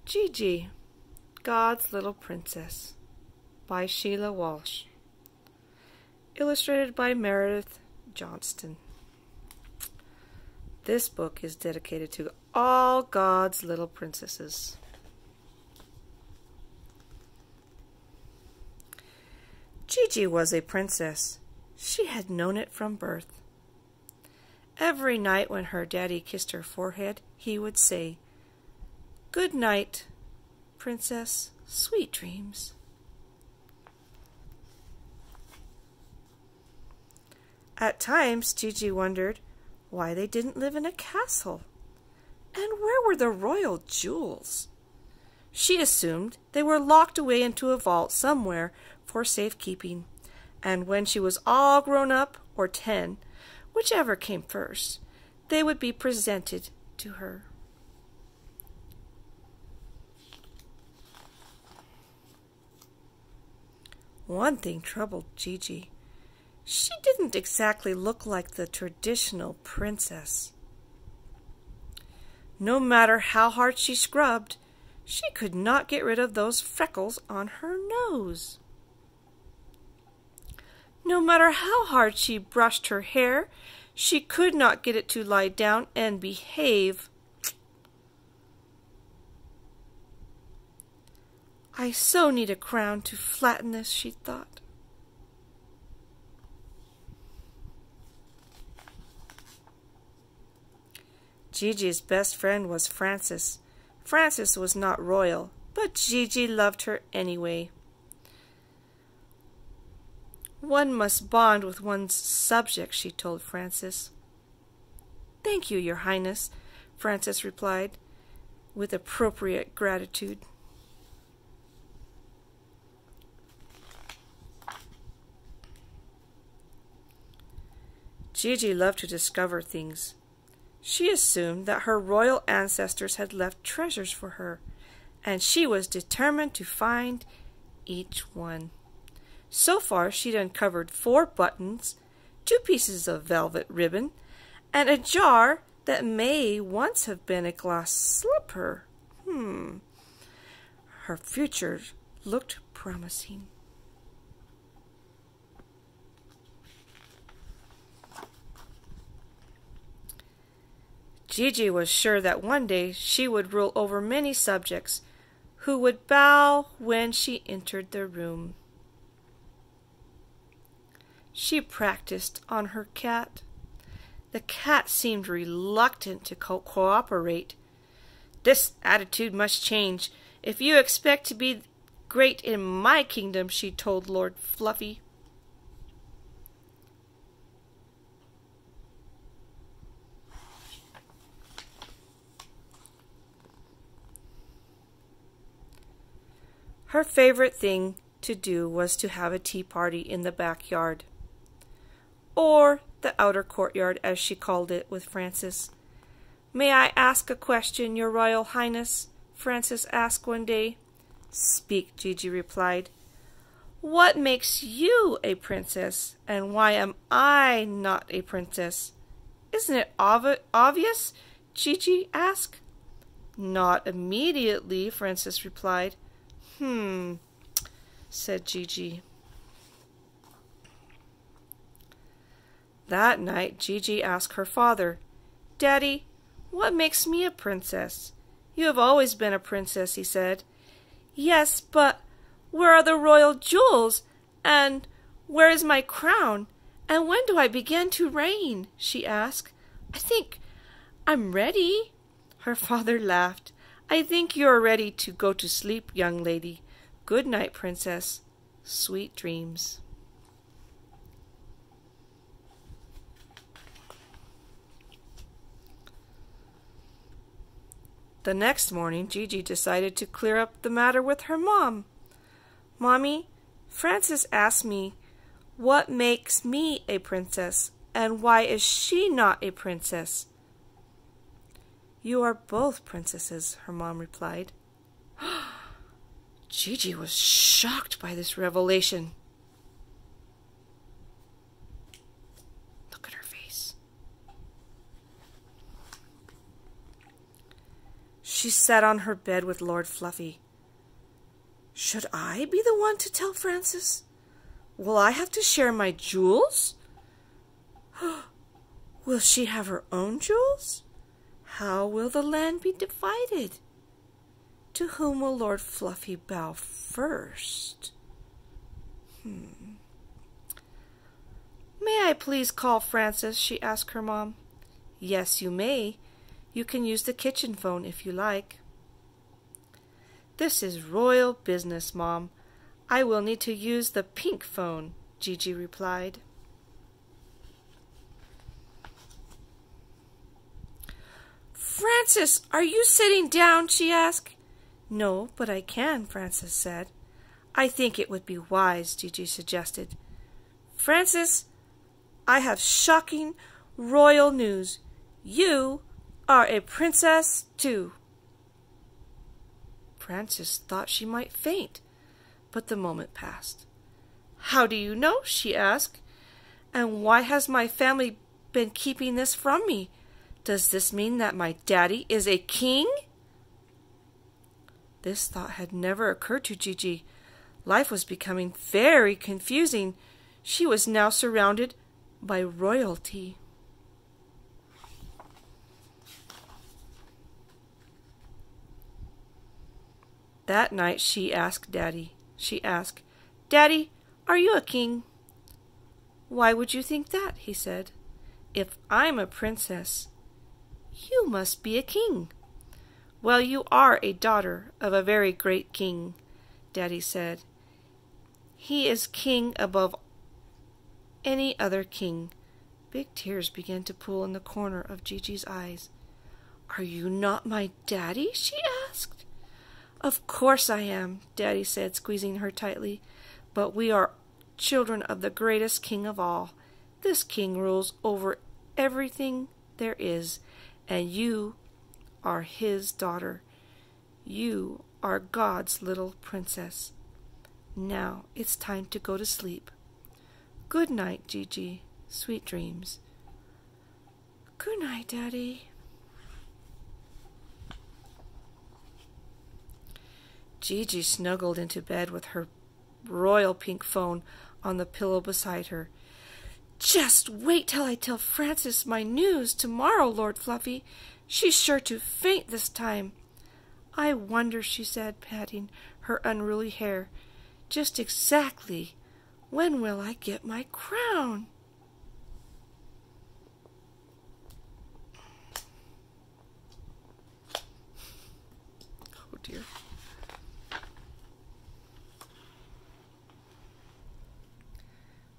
Gigi, God's Little Princess by Sheila Walsh. Illustrated by Meredith Johnston. This book is dedicated to all God's little princesses. Gigi was a princess. She had known it from birth. Every night when her daddy kissed her forehead, he would say, "Good night, princess, sweet dreams." At times, Gigi wondered why they didn't live in a castle, and where were the royal jewels? She assumed they were locked away into a vault somewhere for safekeeping, and when she was all grown up, or 10, whichever came first, they would be presented to her. One thing troubled Gigi. She didn't exactly look like the traditional princess. No matter how hard she scrubbed, she could not get rid of those freckles on her nose. No matter how hard she brushed her hair, she could not get it to lie down and behave. "I so need a crown to flatten this," she thought. Gigi's best friend was Frances. Frances was not royal, but Gigi loved her anyway. "One must bond with one's subjects," she told Frances. "Thank you, Your Highness," Frances replied, with appropriate gratitude. Gigi loved to discover things. She assumed that her royal ancestors had left treasures for her, and she was determined to find each one. So far, she'd uncovered 4 buttons, 2 pieces of velvet ribbon, and a jar that may once have been a glass slipper. Her future looked promising. Gigi was sure that one day she would rule over many subjects who would bow when she entered the room. She practiced on her cat. The cat seemed reluctant to cooperate. "This attitude must change if you expect to be great in my kingdom," she told Lord Fluffy. Her favorite thing to do was to have a tea party in the backyard, or the outer courtyard, as she called it, with Frances. "May I ask a question, Your Royal Highness?" Frances asked one day. "Speak," Gigi replied. "What makes you a princess, and why am I not a princess?" "Isn't it obvious?" Gigi asked. "Not immediately," Frances replied. Said Gigi. That night, Gigi asked her father, "Daddy, what makes me a princess?" "You have always been a princess," he said. "Yes, but where are the royal jewels? And where is my crown? And when do I begin to reign?" she asked. "I think I'm ready." Her father laughed. "I think you are ready to go to sleep, young lady. Good night, princess. Sweet dreams." The next morning, Gigi decided to clear up the matter with her mom. "Mommy, Frances asked me what makes me a princess, and why is she not a princess?" "You are both princesses," her mom replied. Gigi was shocked by this revelation. Look at her face. She sat on her bed with Lord Fluffy. Should I be the one to tell Frances? Will I have to share my jewels? Will she have her own jewels? How will the land be divided? To whom will Lord Fluffy bow first? May I please call Frances? She asked her mom. Yes, you may. You can use the kitchen phone if you like. This is royal business, Mom. I will need to use the pink phone, Gigi replied. Frances, are you sitting down? She asked. No, but I can, Frances said. I think it would be wise, Gigi suggested. Frances, I have shocking royal news. You are a princess too. Frances thought she might faint, but the moment passed. How do you know? She asked. And why has my family been keeping this from me? Does this mean that my daddy is a king? This thought had never occurred to Gigi. Life was becoming very confusing. She was now surrounded by royalty. That night she asked, Daddy, are you a king? Why would you think that? He said. If I'm a princess, you must be a king. Well, you are a daughter of a very great king, Daddy said. He is king above any other king. Big tears began to pool in the corner of Gigi's eyes. Are you not my daddy? She asked. Of course I am, Daddy said, squeezing her tightly. But we are children of the greatest king of all. This king rules over everything there is, and you are his daughter. You are God's little princess. Now it's time to go to sleep. Good night, Gigi. Sweet dreams. Good night, Daddy. Gigi snuggled into bed with her royal pink phone on the pillow beside her. Just wait till I tell Frances my news tomorrow, Lord Fluffy. She's sure to faint this time. I wonder, she said, patting her unruly hair, just exactly when will I get my crown? Oh dear.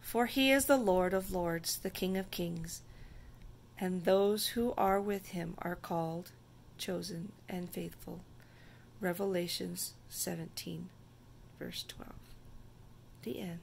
For he is the Lord of lords, the King of kings, and those who are with him are called, chosen, and faithful. Revelations 17, verse 12. The end.